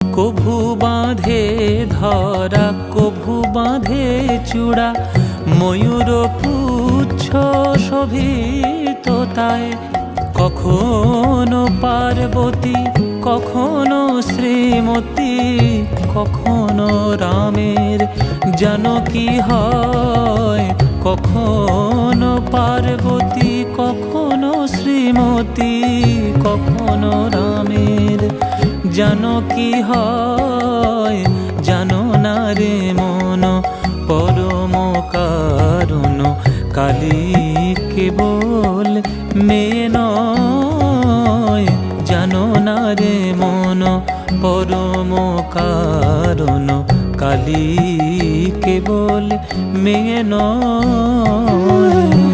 কভু বাঁধে ধরা, কভু বাঁধে চূড়া, ময়ূর পুচ্ছ শোভিত তাই। কখনো পার্বতী, কখনো শ্রীমতী, কখনো রামের জানকী হয়। কখনো পার্বতী, কখনো শ্রীমতী, কখনো রামের জানকী হয়। জানো না রে মন পরম কারণ, কালী কেবল মেয়ে নয়। জানো না রে মন পরম কারণ, কালী কেবল মেয়ে নয়।